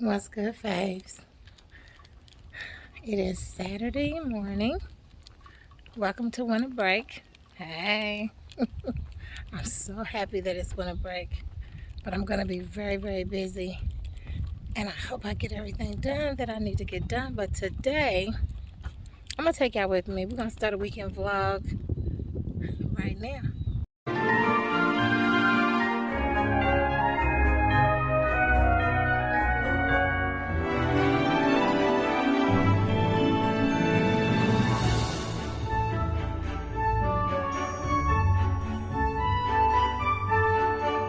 What's good, faves? It is Saturday morning. Welcome to winter break. Hey, I'm so happy that it's winter break, but I'm going to be very, very busy, and I hope I get everything done that I need to get done. But today, I'm going to take y'all with me. We're going to start a weekend vlog right now.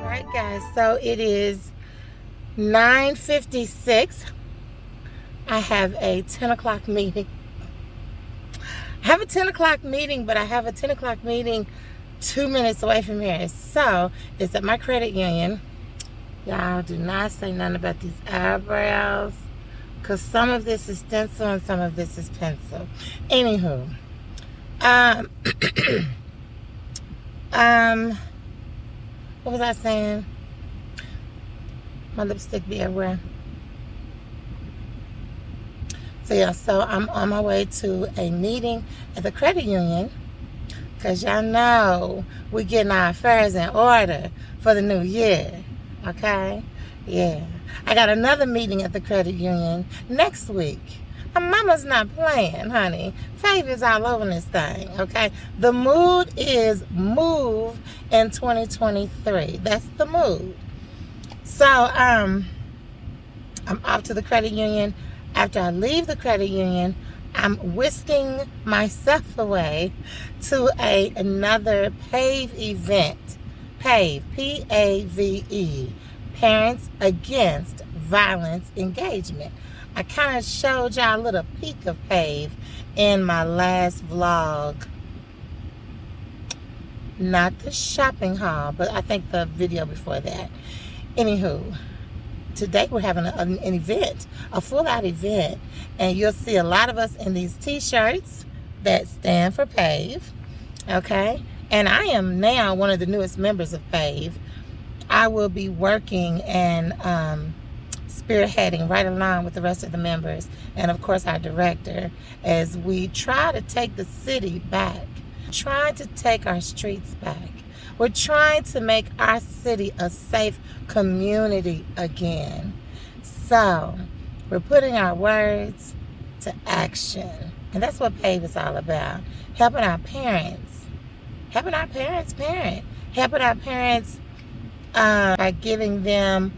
Alright guys, so it is 9:56. I have a 10 o'clock meeting. I have a 10 o'clock meeting, but I have a 10 o'clock meeting 2 minutes away from here. So it's at my credit union. Y'all do not say nothing about these eyebrows, because some of this is stencil and some of this is pencil. Anywho, what was I saying? My lipstick be everywhere. So yeah, so I'm on my way to a meeting at the credit union, because y'all know we're getting our affairs in order for the new year. Okay? Yeah. I got another meeting at the credit union next week. My mama's not playing, honey. P.A.V.E is all over this thing, okay? The mood is move in 2023. That's the mood. So, I'm off to the credit union. After I leave the credit union, I'm whisking myself away to another P.A.V.E event. P.A.V.E, P-A-V-E, Parents Against Violence Engagement. I kind of showed y'all a little peek of P.A.V.E in my last vlog. Not the shopping haul, but I think the video before that. Anywho, today we're having an event, a full-out event, and you'll see a lot of us in these t-shirts that stand for P.A.V.E, okay? And I am now one of the newest members of P.A.V.E. I will be working and spearheading right along with the rest of the members, and of course our director, as we try to take the city back, trying to take our streets back. We're trying to make our city a safe community again. So we're putting our words to action. And that's what P.A.V.E is all about. Helping our parents. Helping our parents parent. Helping our parents by giving them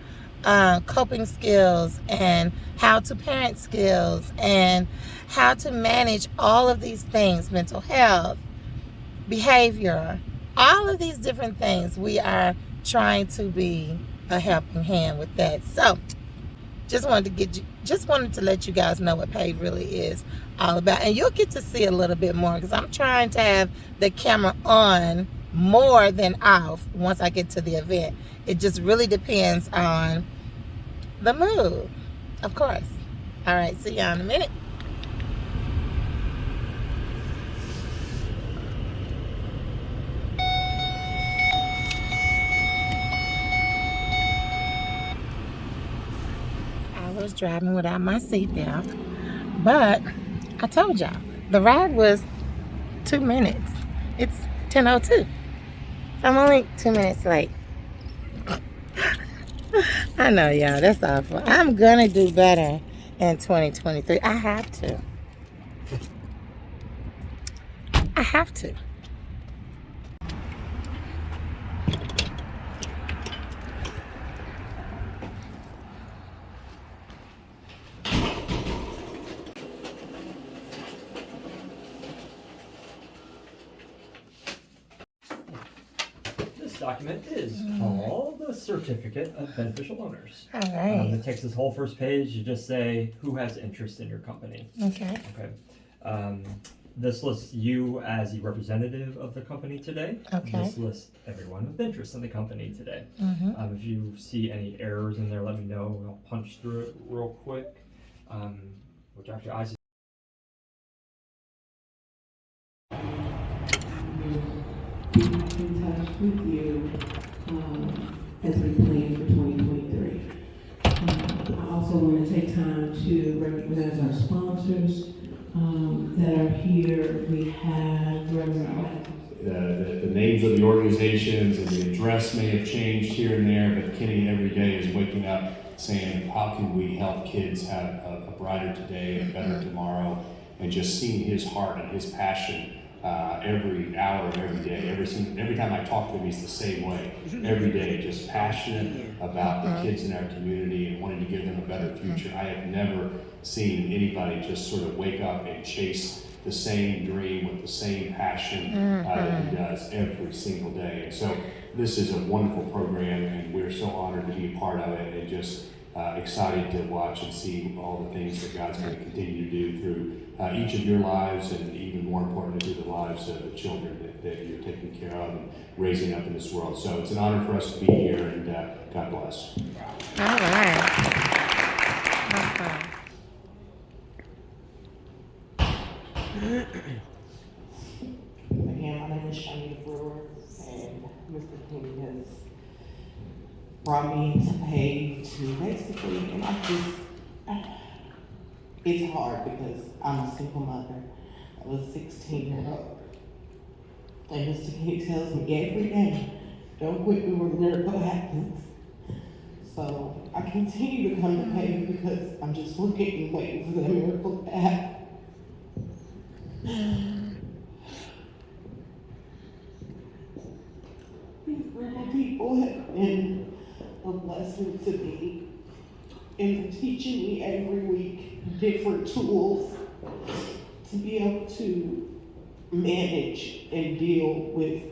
coping skills and how to parent skills and how to manage all of these things, mental health, behavior, all of these different things. We are trying to be a helping hand with that. So just wanted to let you guys know what P.A.V.E really is all about, and you'll get to see a little bit more, because I'm trying to have the camera on more than off once I get to the event. It just really depends on the mood, of course. All right, see y'all in a minute. I was driving without my seatbelt, but I told y'all the ride was 2 minutes. It's 10:02. I'm only 2 minutes late. I know, y'all, that's awful. I'm gonna do better in 2023. I have to. I have to. This document is called the Certificate of Beneficial Owners. All right. It takes this whole first page. You just say who has interest in your company. Okay. Okay. This lists you as the representative of the company today. Okay. This lists everyone with interest in the company today. Mm-hmm. If you see any errors in there, let me know. I'll punch through it real quick. Which actually I see. In touch with you as we plan for 2023. I also want to take time to recognize our sponsors that are here. We have Reverend the names of the organizations and the address may have changed here and there, but Kenny every day is waking up saying, how can we help kids have a brighter today and a better tomorrow? And just seeing his heart and his passion every hour of every day. Every time I talk to him, he's the same way. Every day, just passionate about the kids in our community and wanting to give them a better future. I have never seen anybody just sort of wake up and chase the same dream with the same passion that he does every single day. And so this is a wonderful program, and we're so honored to be a part of it, and just excited to watch and see all the things that God's going to continue to do through each of your lives, and even more importantly, through the lives of the children that you're taking care of and raising up in this world. So it's an honor for us to be here, and God bless. All right. Awesome. Again, my name is Shania Brewer, and Mr. King has brought me into P.A.V.E to basically, and it's hard because I'm a single mother of a 16-year-old. And Mr. King tells me every day, don't quit before the miracle happens. So I continue to come to P.A.V.E because I'm just looking and waiting for that miracle to happen. These group of people have been a blessing to me, and they're teaching me every week different tools to be able to manage and deal with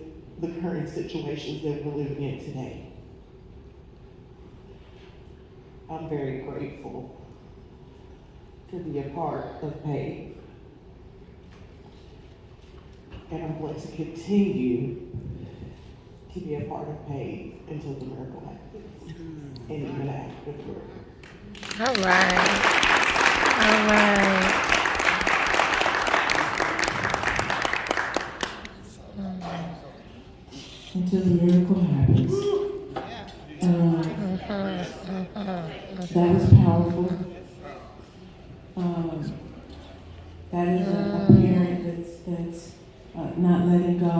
the current situations that we're living in today. I'm very grateful to be a part of P.A.V.E. And I'm going to continue to be a part of P.A.V.E until the miracle happens, and even afterward. All right. All right. Until the miracle happens. That was powerful. That is a parent that's not letting go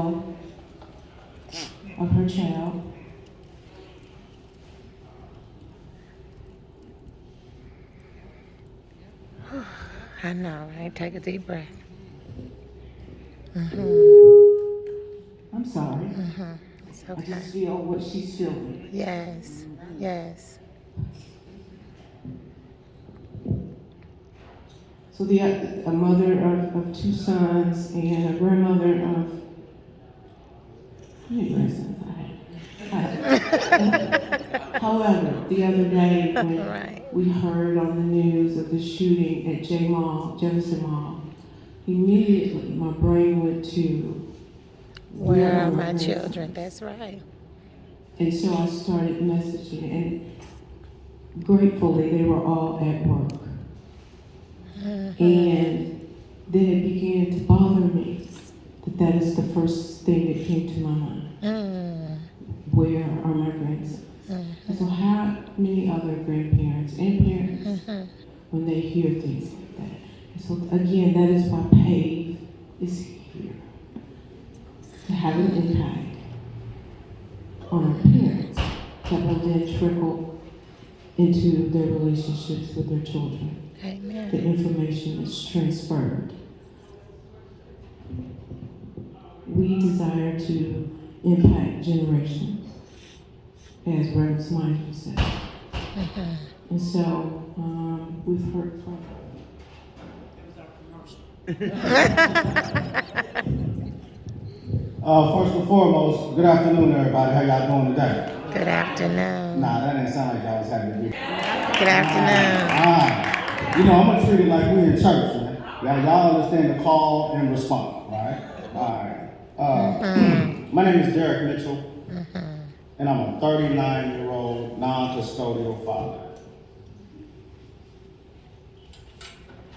of her child. I know, right? Take a deep breath. I'm sorry. It's I okay. just feel what she's feeling. Yes. Yes. So a mother of two sons and a grandmother of, how many grandsons I have? However, the other day when Right. we heard on the news of the shooting at Jefferson Mall, immediately my brain went to, Where are my children? That's right. And so I started messaging, and gratefully they were all at work. And then it began to bother me that is the first thing that came to my mind. Where are my grandsons? And so how many other grandparents and parents, when they hear things like that? And so again, that is why P.A.V.E is here. To have an impact on our parents that will then trickle into their relationships with their children. Amen. The information is transferred. We desire to impact generations, as Reverend Smiley said. And so we've heard from First and foremost, good afternoon, everybody. How y'all doing today? Good afternoon. Nah, that didn't sound like y'all was having a good. Good afternoon. You know, I'm gonna treat it like we in church, man. Y'all understand the call and response, right? All right. My name is Derek Mitchell, and I'm a 39-year-old non-custodial father.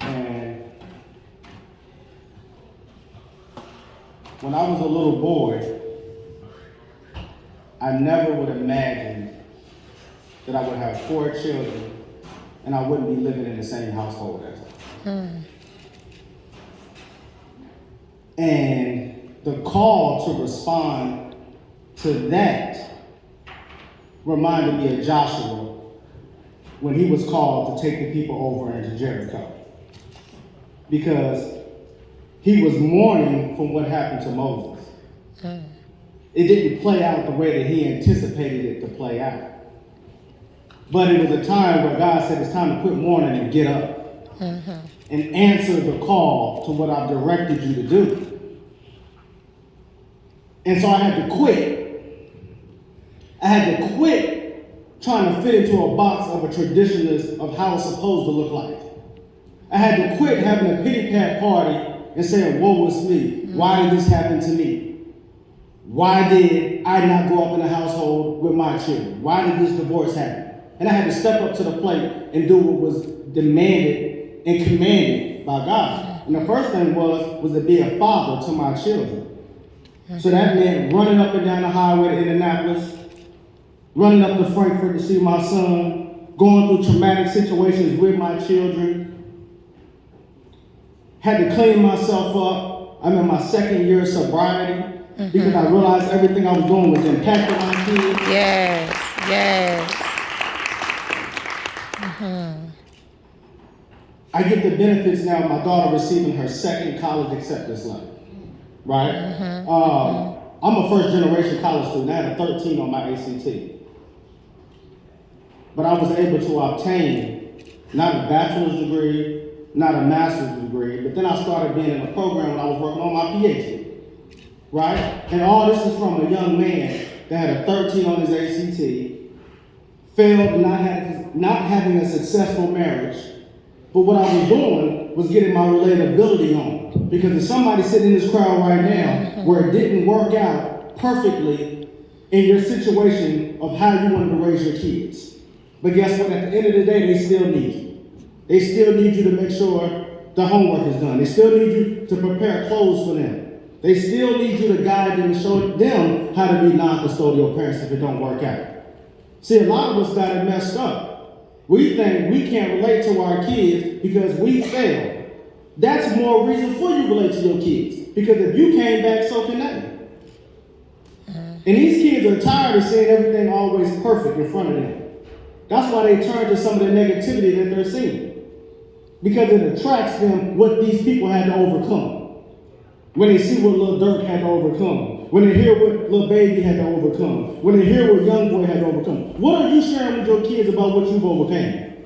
And when I was a little boy, I never would imagine that I would have 4 children and I wouldn't be living in the same household as her. And the call to respond to that reminded me of Joshua when he was called to take the people over into Jericho. Because he was mourning from what happened to Moses. It didn't play out the way that he anticipated it to play out. But it was a time where God said it's time to quit mourning and get up. And answer the call to what I've directed you to do. And so I had to quit. I had to quit trying to fit into a box of a traditionalist of how it's supposed to look like. I had to quit having a pity pat party and saying, woe is me. Why did this happen to me? Why did I not grow up in a household with my children? Why did this divorce happen? And I had to step up to the plate and do what was demanded and commanded by God. And the first thing was to be a father to my children. So that meant running up and down the highway to Indianapolis, running up to Frankfurt to see my son, going through traumatic situations with my children. Had to clean myself up. I'm in my second year of sobriety because I realized everything I was doing was impacting my kids. Yes, yes. I get the benefits now of my daughter receiving her second college acceptance letter, right? I'm a first generation college student. I had a 13 on my ACT. But I was able to obtain not a bachelor's degree, not a master's degree, but then I started being in a program when I was working on my PhD, right? And all this is from a young man that had a 13 on his ACT, failed not having a successful marriage, but what I was doing was getting my relatability on. Because if somebody's sitting in this crowd right now where it didn't work out perfectly in your situation of how you wanted to raise your kids, but guess what? At the end of the day, they still need you. They still need you to make sure the homework is done. They still need you to prepare clothes for them. They still need you to guide them and show them how to be non-custodial parents if it don't work out. See, a lot of us got it messed up. We think we can't relate to our kids because we failed. That's more reason for you to relate to your kids. Because if you came back, so can they. And these kids are tired of seeing everything always perfect in front of them. That's why they turn to some of the negativity that they're seeing. Because it attracts them what these people had to overcome. When they see what Lil Durk had to overcome. When they hear what Lil Baby had to overcome. When they hear what Young Boy had to overcome. What are you sharing with your kids about what you've overcome?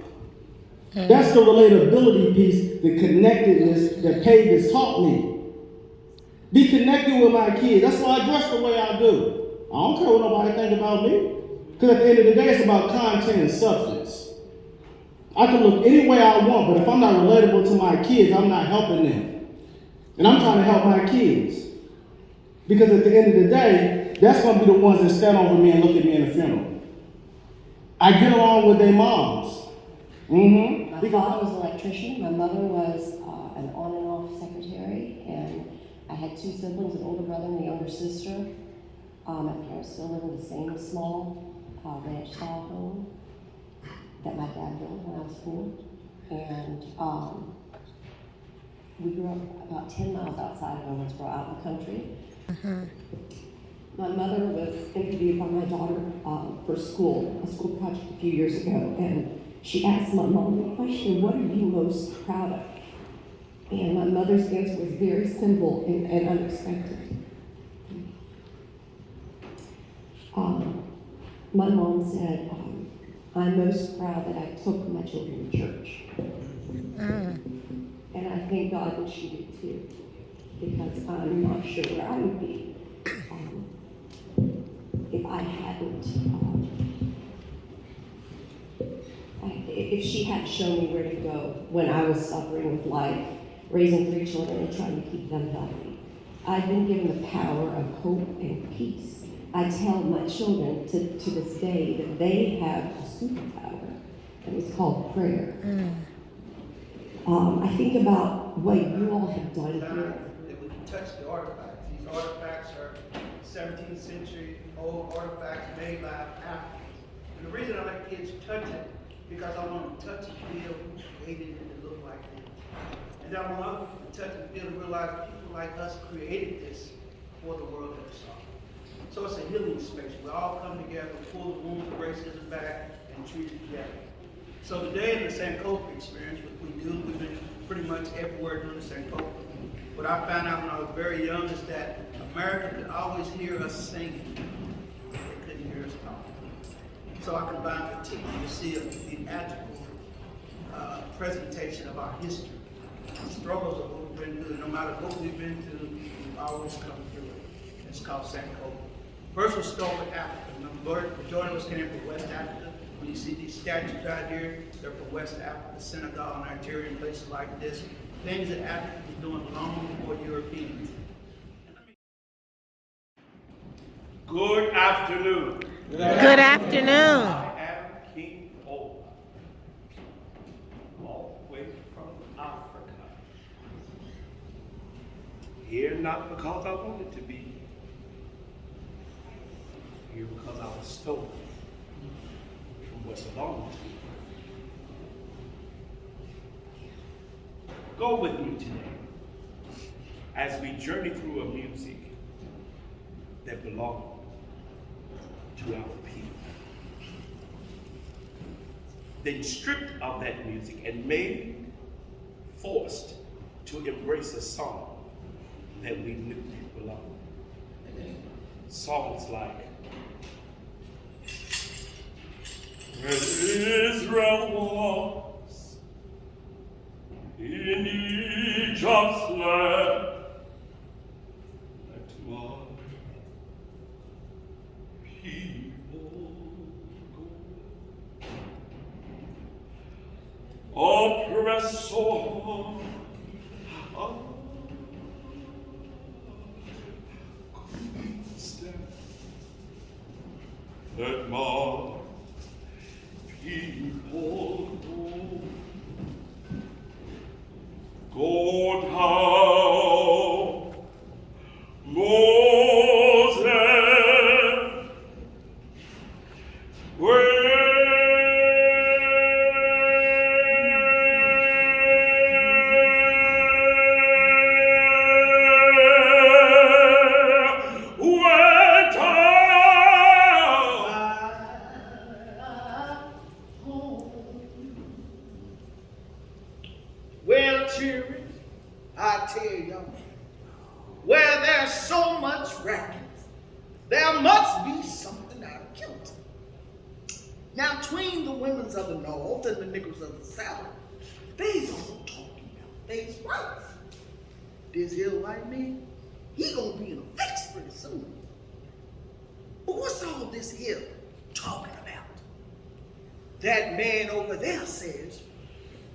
That's the relatability piece, the connectedness that P.A.V.E has taught me. Be connected with my kids. That's why I dress the way I do. I don't care what nobody think about me. Because at the end of the day, it's about content and substance. I can look any way I want, but if I'm not relatable to my kids, I'm not helping them. And I'm trying to help my kids. Because at the end of the day, that's going to be the ones that stand over me and look at me in the funeral. I get along with their moms. My father was an electrician. My mother was an on and off secretary. And I had two siblings, an older brother and a younger sister. My parents still live in the same small ranch style home that my dad built when I was 4. And we grew up about 10 miles outside of Owensboro, out in the country. My mother was interviewed by my daughter for a school project a few years ago, and she asked my mom the question, what are you most proud of? And my mother's answer was very simple and unexpected. My mom said, I'm most proud that I took my children to church. And I thank God that she did too, because I'm not sure where I would be if I hadn't, if she hadn't shown me where to go when I was suffering with life, raising 3 children and trying to keep them healthy. I've been given the power of hope and peace. I tell my children to this day that they have a superpower, and it's called prayer. I think about what you all have done here. That we can touch the artifacts. These artifacts are 17th century old artifacts made by Africans. And the reason I let kids touch it because I want to touch and feel who created it to look like them. And I want to touch and feel and realize people like us created this for the world that we saw. So it's a healing space. We all come together, pull the wounds of racism back, and treat it together. So today in the Sankofa experience, what we do, we've been pretty much everywhere doing the Sankofa. What I found out when I was very young is that America could always hear us singing. They couldn't hear us talking. So I combined the team to see a theatrical presentation of our history, the struggles of what we've been through. No matter what we've been through, we've always come through it. It's called Sankofa. First, we'll start with Africa. The majority of us came from West Africa. When you see these statues out here, they're from West Africa, Senegal, Nigeria, and places like this. Things that Africa was doing long before Europeans. Good afternoon. Good afternoon. I am King Ola, all the way from Africa. Here not because I wanted to be, here because I was stolen from what belonged to me. Go with me today as we journey through a music that belongs to our people. Then stripped of that music and made forced to embrace a song that we knew belonged. Songs like When Israel was in Egypt's land, that my people go. Oppressed so hard, couldn't stand, that my people go down, Moses, went Well, children, I tell y'all, where there's so much racket, there must be something out of kilter. Now, between the women's of the North and the niggers of the South, they's all talking about they's rights. This here white man, he gonna be in a fix pretty soon. But what's all this here talking about? That man over there says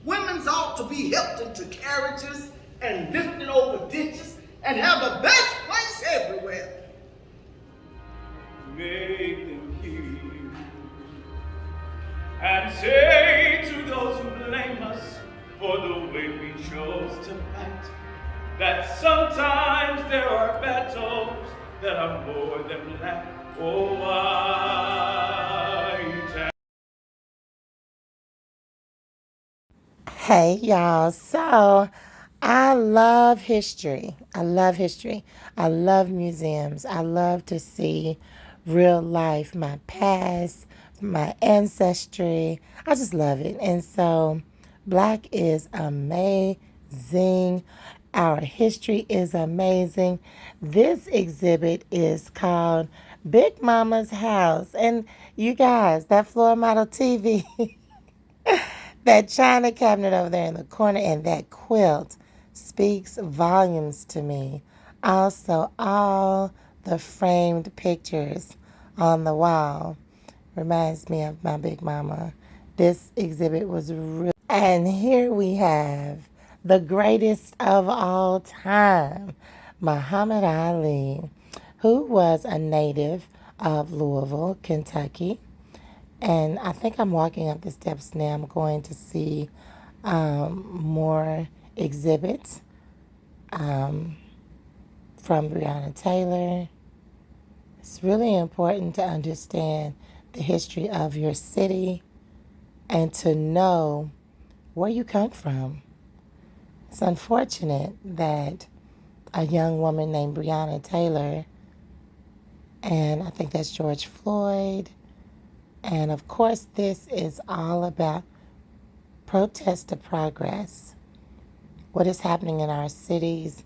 women's ought to be helped into carriages and lifted over ditches and have the best place everywhere. make them hear and say to those who blame us for the way we chose to fight, that sometimes there are battles that are more than black or white. Hey y'all, so I love history. I love history. I love museums. I love to see real life, my past, my ancestry. I just love it. And so Black is amazing. Our history is amazing. This exhibit is called Big Mama's House. And you guys, that floor model TV. That china cabinet over there in the corner and that quilt speaks volumes to me. Also, all the framed pictures on the wall reminds me of my big mama. This exhibit was real. And here we have the greatest of all time, Muhammad Ali, who was a native of Louisville, Kentucky. And I think I'm walking up the steps now. I'm going to see more exhibits from Breonna Taylor. It's really important to understand the history of your city and to know where you come from. It's unfortunate that a young woman named Breonna Taylor, and I think that's George Floyd, and of course this is all about protest to progress. What is happening in our cities,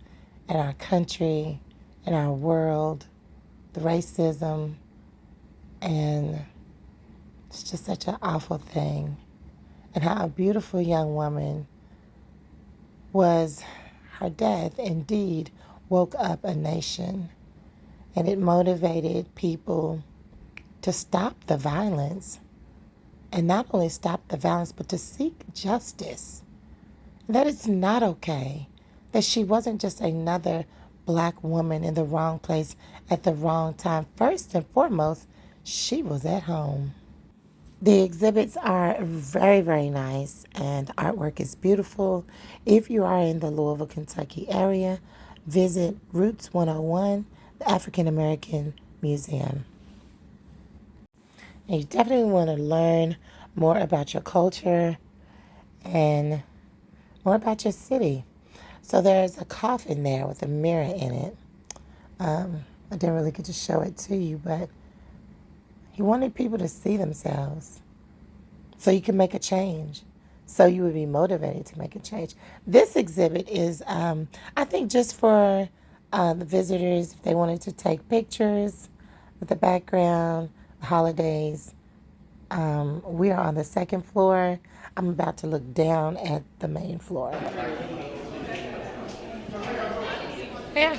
in our country, in our world, the racism, and it's just such an awful thing. And how a beautiful young woman was, her death indeed woke up a nation, and it motivated people to stop the violence, and not only stop the violence, but to seek justice. That it's not okay, that she wasn't just another black woman in the wrong place at the wrong time. First and foremost, she was at home. The exhibits are very, very nice, and artwork is beautiful. If you are in the Louisville, Kentucky area, visit Roots 101, the African American Museum. And you definitely want to learn more about your culture and more about your city. So there's a coffin there with a mirror in it. I didn't really get to show it to you, but he wanted people to see themselves so you can make a change, so you would be motivated to make a change. This exhibit is, I think, just for the visitors, if they wanted to take pictures with the background, holidays. We are on the second floor. I'm about to look down at the main floor. Yeah.